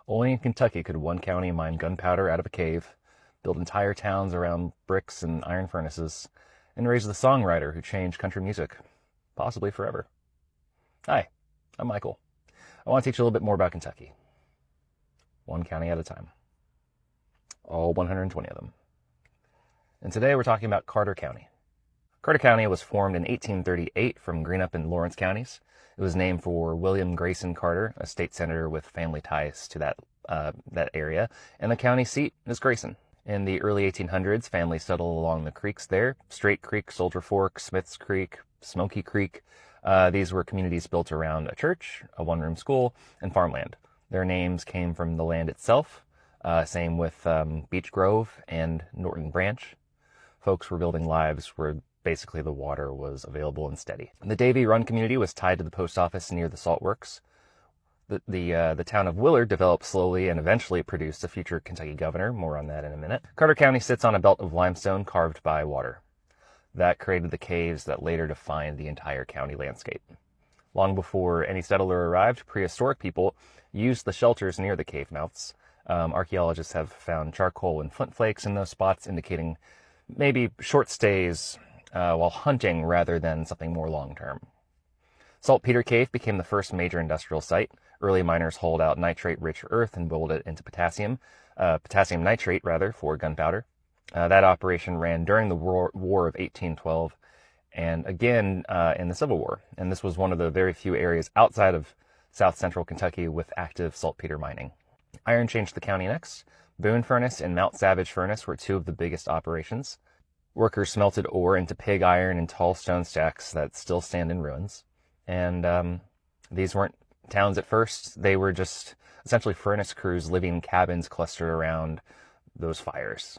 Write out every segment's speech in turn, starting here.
Only in Kentucky could one county mine gunpowder out of a cave, build entire towns around bricks and iron furnaces, and raise the songwriter who changed country music, possibly forever. Hi, I'm Michael. I want to teach you a little bit more about Kentucky. One county at a time. All 120 of them. And today we're talking about Carter County. Carter County was formed in 1838 from Greenup and Lawrence counties. It was named for William Grayson Carter, a state senator with family ties to that area, and the county seat is Grayson. In the early 1800s, families settled along the creeks there: Straight Creek, Soldier Fork, Smith's Creek, Smoky Creek. These were communities built around a church, a one-room school, and farmland. Their names came from the land itself, same with Beech Grove and Norton Branch. Folks were building lives where basically the water was available and steady. The Davy Run community was tied to the post office near the salt works. The town of Willard developed slowly and eventually produced a future Kentucky governor. More on that in a minute. Carter County sits on a belt of limestone carved by water. That created the caves that later defined the entire county landscape. Long before any settler arrived, prehistoric people used the shelters near the cave mouths. Archaeologists have found charcoal and flint flakes in those spots, indicating maybe short stays while hunting rather than something more long-term. Saltpeter Cave became the first major industrial site. Early miners hauled out nitrate-rich earth and boiled it into potassium nitrate for gunpowder. That operation ran during the War of 1812 and again in the Civil War. And this was one of the very few areas outside of south central Kentucky with active saltpeter mining. Iron changed the county next. Boone Furnace and Mount Savage Furnace were two of the biggest operations. Workers smelted ore into pig iron in tall stone stacks that still stand in ruins. And these weren't towns at first. They were just essentially furnace crews living in cabins clustered around those fires.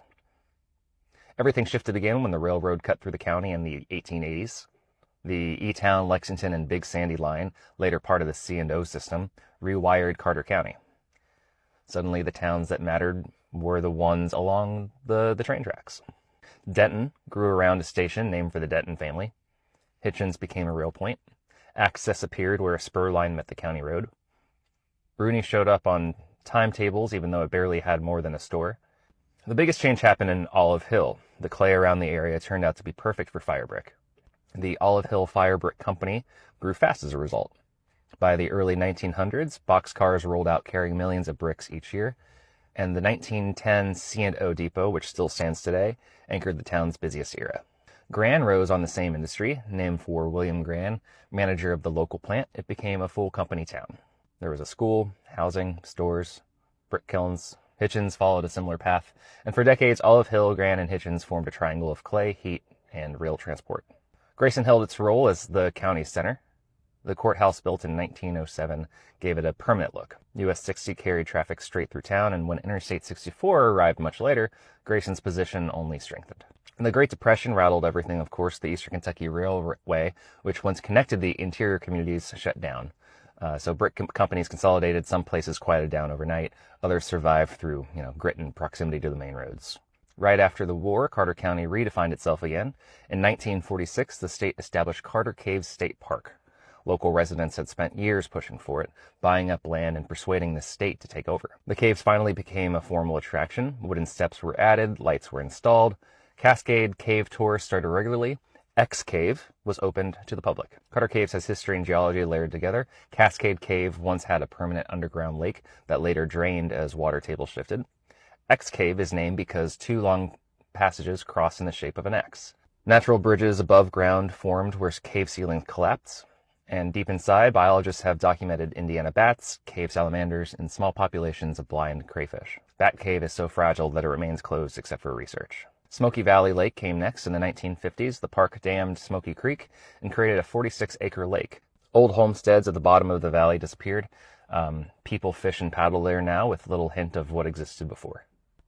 Everything shifted again when the railroad cut through the county in the 1880s. The E-Town, Lexington, and Big Sandy line, later part of the C&O system, rewired Carter County. Suddenly the towns that mattered were the ones along the train tracks. Denton grew around a station named for the Denton family. Hitchens became a rail point. Access appeared where a spur line met the county road. Rooney showed up on timetables even though it barely had more than a store. The biggest change happened in Olive Hill. The clay around the area turned out to be perfect for fire brick. The Olive Hill Fire Brick Company grew fast as a result. By the early 1900s, boxcars rolled out carrying millions of bricks each year, and the 1910 C&O Depot, which still stands today, anchored the town's busiest era. Gran rose on the same industry. Named for William Gran, manager of the local plant, it became a full company town. There was a school, housing, stores, brick kilns. Hitchens followed a similar path, and for decades, Olive Hill, Gran, and Hitchens formed a triangle of clay, heat, and rail transport. Grayson held its role as the county's center. The courthouse, built in 1907, gave it a permanent look. US 60 carried traffic straight through town, and when Interstate 64 arrived much later, Grayson's position only strengthened. And the Great Depression rattled everything. Of course, the Eastern Kentucky Railway, which once connected the interior communities, shut down. So brick companies consolidated. Some places quieted down overnight. Others survived through, grit and proximity to the main roads. Right after the war, Carter County redefined itself again. In 1946, the state established Carter Caves State Park. Local residents had spent years pushing for it, buying up land and persuading the state to take over. The caves finally became a formal attraction. Wooden steps were added, lights were installed. Cascade Cave tours started regularly. X Cave was opened to the public. Carter Caves has history and geology layered together. Cascade Cave once had a permanent underground lake that later drained as water table shifted. X Cave is named because two long passages cross in the shape of an X. Natural bridges above ground formed where cave ceilings collapsed. And deep inside, biologists have documented Indiana bats, cave salamanders, and small populations of blind crayfish. Bat Cave is so fragile that it remains closed except for research. Smoky Valley Lake came next in the 1950s. The park dammed Smoky Creek and created a 46-acre lake. Old homesteads at the bottom of the valley disappeared. People fish and paddle there now with little hint of what existed before.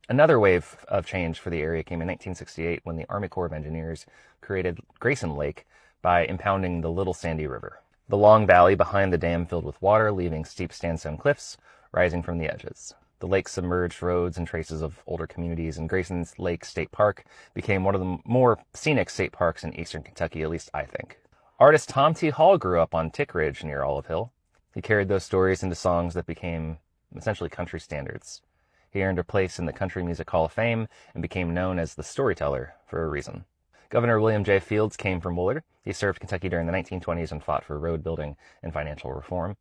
Another wave of change for the area came in 1968 when the Army Corps of Engineers created Grayson Lake by impounding the Little Sandy River. The long valley behind the dam filled with water, leaving steep sandstone cliffs rising from the edges. The lake submerged roads and traces of older communities, and Grayson's Lake State Park became one of the more scenic state parks in eastern Kentucky, at least I think. Artist Tom T. Hall grew up on Tick Ridge near Olive Hill. He carried those stories into songs that became essentially country standards. He earned a place in the Country Music Hall of Fame and became known as the Storyteller for a reason. Governor William J. Fields came from Woolard. He served Kentucky during the 1920s and fought for road building and financial reform.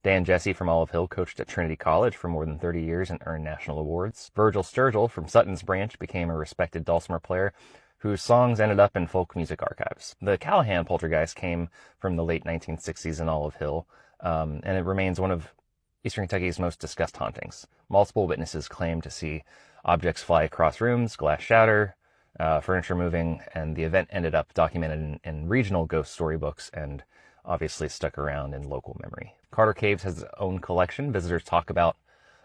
Dan Jesse from Olive Hill coached at Trinity College for more than 30 years and earned national awards. Virgil Sturgill from Sutton's Branch became a respected dulcimer player whose songs ended up in folk music archives. The Callahan poltergeist came from the late 1960s in Olive Hill, and it remains one of Eastern Kentucky's most discussed hauntings. Multiple witnesses claim to see objects fly across rooms, glass shatter, furniture moving, and the event ended up documented in regional ghost storybooks and obviously stuck around in local memory. Carter Caves has its own collection. Visitors talk about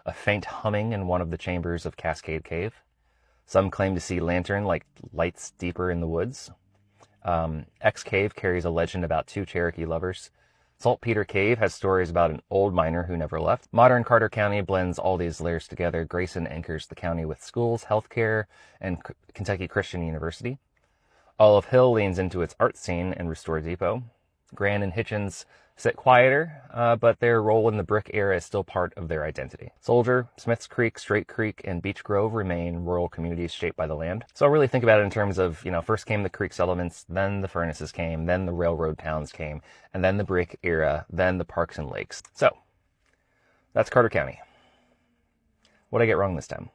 a faint humming in one of the chambers of Cascade Cave. Some claim to see lantern-like lights deeper in the woods. X Cave carries a legend about two Cherokee lovers. Saltpeter Cave has stories about an old miner who never left. Modern Carter County blends all these layers together. Grayson anchors the county with schools, healthcare, and Kentucky Christian University. Olive Hill leans into its art scene and Restore Depot. Grand and Hitchens sit quieter, but their role in the brick era is still part of their identity. Soldier, Smiths Creek, Straight Creek, and Beech Grove remain rural communities shaped by the land. So I really think about it in terms of, first came the creek settlements, then the furnaces came, then the railroad towns came, and then the brick era, then the parks and lakes. So, that's Carter County. What'd I get wrong this time?